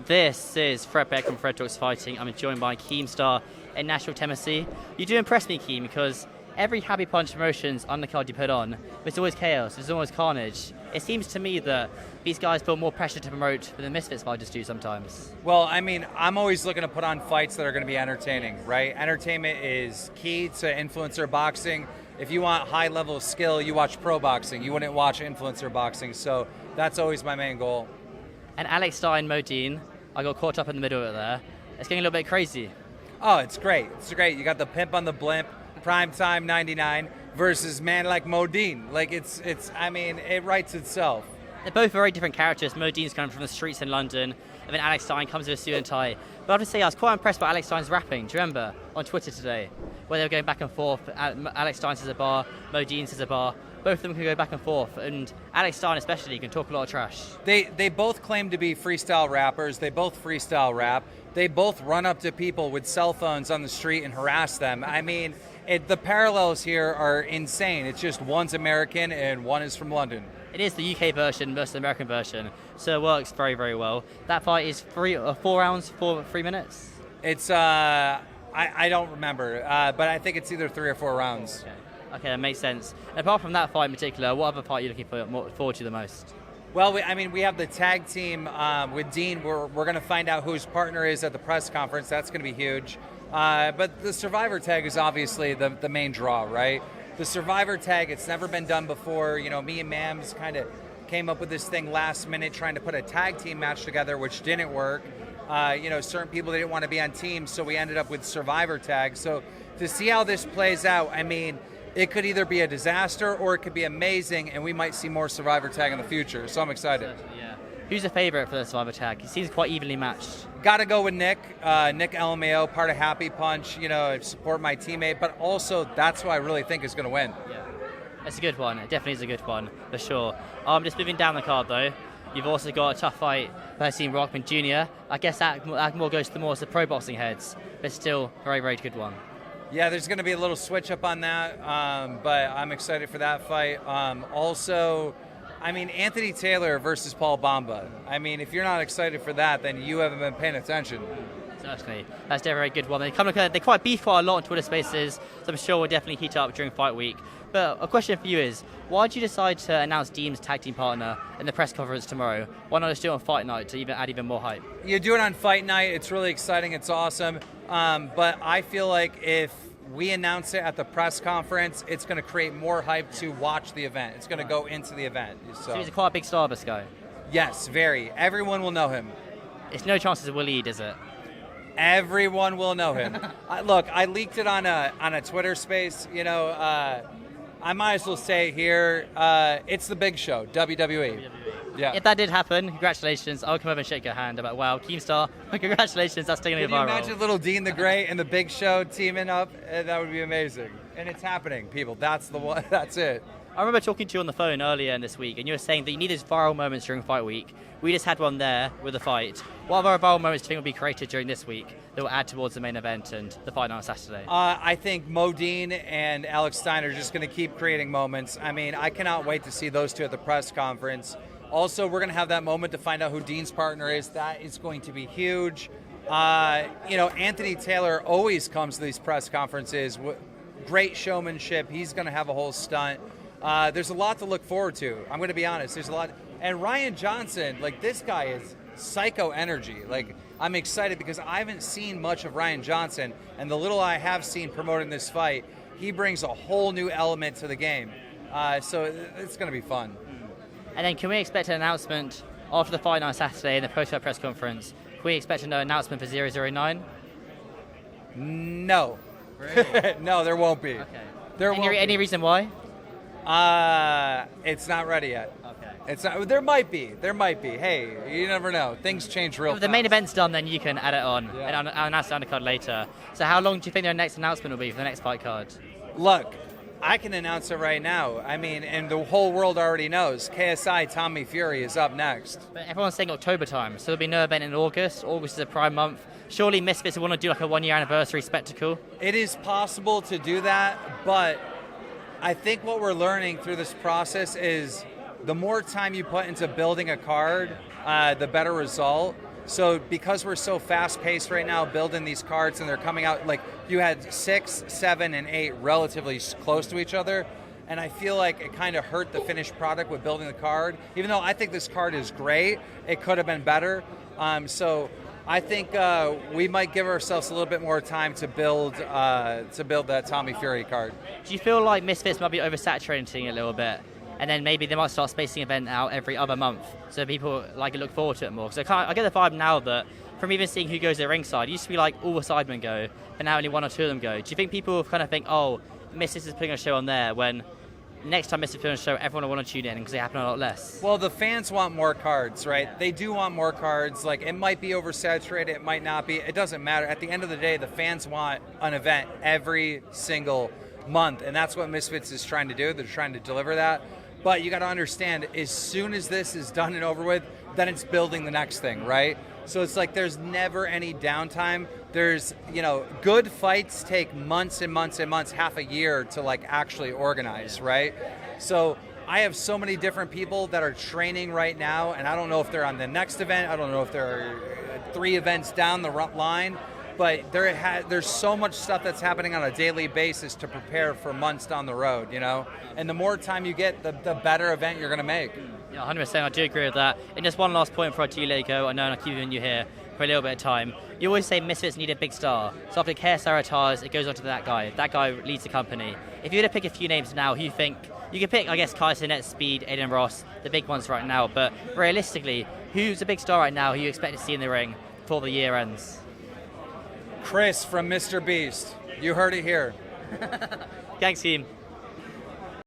This is Fred Beck from Fred Talks Fighting. I'm joined by Keemstar in Nashville, Tennessee. You do impress me, Keem, because every Happy Punch Promotions undercard you put on, there's always chaos, there's always carnage. It seems to me that these guys put more pressure to promote than the Misfits fighters do sometimes. Well, I mean, I'm always looking to put on fights that are going to be entertaining, right? Entertainment is key to influencer boxing. If you want high level skill, you watch pro boxing. You wouldn't watch influencer boxing. So that's always my main goal. And Alex Stein, Modine, I got caught up in the middle of it there. It's getting a little bit crazy. Oh, it's great. It's great. You got the pimp on the blimp, primetime 99 versus man like Modine. Like I mean, it writes itself. They're both very different characters. Modine's coming from the streets in London, and then Alex Stein comes with a suit and tie. But I have to say, I was quite impressed by Alex Stein's rapping. Do you remember? On Twitter today, where they were going back and forth. Alex Stein says a bar, Modine says a bar. Both of them can go back and forth, and Alex Stein especially can talk a lot of trash. They both claim to be freestyle rappers. They both freestyle rap. They both run up to people with cell phones on the street and harass them. I mean, the parallels here are insane. It's just one's American and one is from London. It is the UK version versus the American version, so it works very, very well. That fight is 4 rounds, 3 minutes? It's, I don't remember, but I think it's either 3 or 4 rounds. Okay, that makes sense. And apart from that fight in particular, what other fight are you looking forward to the most? Well, we have the tag team with Dean. We're going to find out who his partner is at the press conference. That's going to be huge. But the Survivor tag is obviously the main draw, right? The Survivor tag, it's never been done before. You know, me and Mams kind of came up with this thing last minute trying to put a tag team match together, which didn't work. You know, certain people didn't want to be on teams, so we ended up with Survivor tag. So to see how this plays out, I mean, it could either be a disaster or it could be amazing, and we might see more Survivor tag in the future. So I'm excited. Yeah. Who's a favorite for the Survivor tag? He seems quite evenly matched. Got to go with Nick. Nick LMAO, part of Happy Punch. You know, support my teammate, but also that's who I really think is going to win. Yeah, it's a good one. It definitely is a good one for sure. Just moving down the card though, you've also got a tough fight versus Rockman Jr. I guess that more goes to the pro boxing heads, but still very, very good one. Yeah, there's going to be a little switch up on that, but I'm excited for that fight. Also, I mean, Anthony Taylor versus Paul Bamba. I mean, if you're not excited for that, then you haven't been paying attention. Certainly. That's definitely a very good one. They quite beef quite a lot on Twitter Spaces, so I'm sure we'll definitely heat up during fight week. But a question for you is, why did you decide to announce Dean's tag team partner in the press conference tomorrow? Why not just do it on fight night to add even more hype? You do it on fight night. It's really exciting. It's awesome. But I feel like if we announce it at the press conference, it's going to create more hype to watch the event. It's going to go into the event. So he's quite a big star, this guy. Yes, very. Everyone will know him. It's no chances of Waleed, is it? Everyone will know him. Look, I leaked it on a Twitter space. You know, I might as well say it here. It's the big show, WWE. Yeah. If that did happen, congratulations. I'll come over and shake your hand. About wow, Keemstar, congratulations. That's taking it viral. Can you imagine little Dean the Great and the Big Show teaming up? That would be amazing. And it's happening, people. That's the one. That's it. I remember talking to you on the phone earlier in this week, and you were saying that you need these viral moments during fight week. We just had one there with the fight. What other viral moments do you think will be created during this week that will add towards the main event and the fight on Saturday? I think Modine and Alex Stein are just going to keep creating moments. I mean, I cannot wait to see those two at the press conference. Also, we're going to have that moment to find out who Dean's partner is. That is going to be huge. You know, Anthony Taylor always comes to these press conferences. Great showmanship. He's going to have a whole stunt. There's a lot to look forward to. I'm going to be honest. There's a lot. And Ryan Johnson, like, this guy is psycho energy. Like, I'm excited because I haven't seen much of Ryan Johnson, and the little I have seen promoting this fight, he brings a whole new element to the game. So it's going to be fun. And then can we expect an announcement after the fight on Saturday in the post-fight press conference? Can we expect an announcement for 009? No. Really? No, there won't be. Okay. Any reason why? It's not ready yet. Okay. It's not. There might be. Hey, you never know. Things change real fast. If the main event's done, then you can add it on and I'll announce the undercard later. So how long do you think their next announcement will be for the next fight card? Look, I can announce it right now. I mean, and the whole world already knows. KSI Tommy Fury is up next. But everyone's saying October time, so there'll be no event in August. August is a prime month. Surely Misfits will want to do like a 1-year anniversary spectacle. It is possible to do that, but I think what we're learning through this process is the more time you put into building a card, the better result. So because we're so fast-paced right now building these cards and they're coming out, like you had 6, 7, and 8 relatively close to each other, and I feel like it kind of hurt the finished product with building the card. Even though I think this card is great, it could have been better. So I think we might give ourselves a little bit more time to build that Tommy Fury card. Do you feel like Misfits might be oversaturating it a little bit? And then maybe they might start spacing the event out every other month, so people like look forward to it more. Because I get the vibe now that from even seeing who goes to the ringside, it used to be like all the sidemen go, and now only 1 or 2 of them go. Do you think people kind of think, oh, Misfits is putting a show on there, when next time Misfits put on a show, everyone will want to tune in because they happen a lot less? Well, the fans want more cards, right? They do want more cards. Like, it might be oversaturated, it might not be. It doesn't matter. At the end of the day, the fans want an event every single month, and that's what Misfits is trying to do. They're trying to deliver that. But you got to understand, as soon as this is done and over with, then it's building the next thing, right? So it's like there's never any downtime. There's, good fights take months and months and months, half a year to like actually organize, right? So I have so many different people that are training right now, and I don't know if they're on the next event. I don't know if they're 3 events down the line. But there's so much stuff that's happening on a daily basis to prepare for months down the road, And the more time you get, the better event you're going to make. Yeah, 100%. I do agree with that. And just one last point before I do let you go. I know I'm keeping you here for a little bit of time. You always say Misfits need a big star. So after Keemstar retires, it goes on to that guy. That guy leads the company. If you were to pick a few names now, who you think you could pick? I guess Kai Cenat, Speed, Aiden Ross, the big ones right now. But realistically, who's a big star right now who you expect to see in the ring before the year ends? Chris from Mr. Beast. You heard it here. Thanks, team.